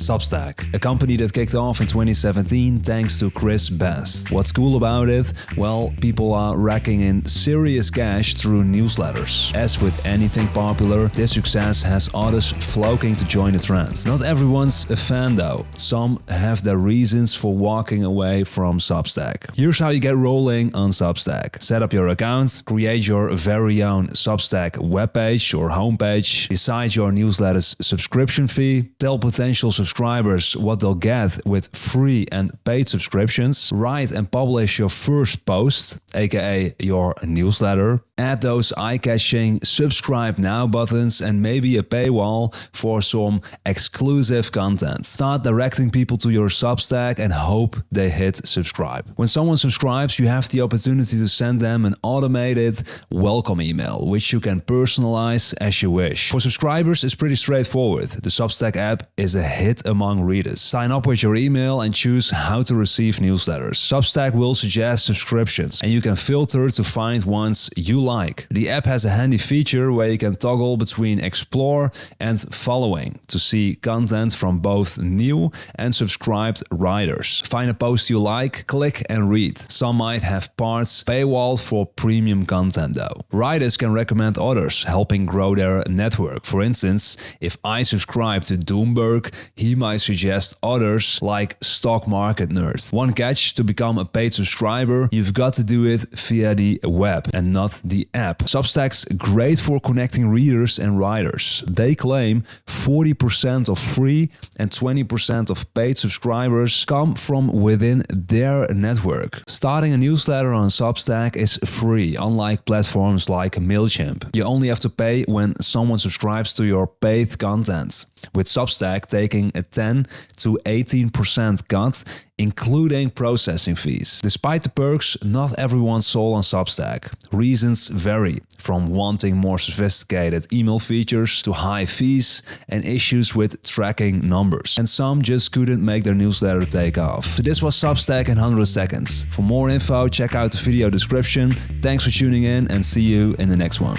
Substack, a company that kicked off in 2017 thanks to Chris Best. What's cool about it? Well, people are racking in serious cash through newsletters. As with anything popular, this success has others flocking to join the trend. Not everyone's a fan though. Some have their reasons for walking away from Substack. Here's how you get rolling on Substack. Set up your account, create your very own Substack webpage or homepage, decide your newsletter's subscription fee, tell potential subscribers what they'll get with free and paid subscriptions, write and publish your first post, aka your newsletter, add those eye-catching subscribe now buttons and maybe a paywall for some exclusive content. Start directing people to your Substack and hope they hit subscribe. When someone subscribes, you have the opportunity to send them an automated welcome email, which you can personalize as you wish. For subscribers, it's pretty straightforward. The Substack app is a hit among readers. Sign up with your email and choose how to receive newsletters. Substack will suggest subscriptions, and you can filter to find ones you like. The app has a handy feature where you can toggle between explore and following to see content from both new and subscribed writers. Find a post you like, click and read. Some might have parts paywalled for premium content though. Writers can recommend others, helping grow their network. For instance, if I subscribe to Doomberg, he might suggest others like Stock Market Nerd. One catch: to become a paid subscriber, you've got to do it via the web and not the app. Substack's great for connecting readers and writers. They claim 40% of free and 20% of paid subscribers come from within their network. Starting a newsletter on Substack is free, unlike platforms like MailChimp. You only have to pay when someone subscribes to your paid content, with Substack taking a 10 to 18% cut, including processing fees. Despite the perks, not everyone's sold on Substack. Reasons vary, from wanting more sophisticated email features to high fees and issues with tracking numbers. And some just couldn't make their newsletter take off. So this was Substack in 100 seconds. For more info, check out the video description. Thanks for tuning in and see you in the next one.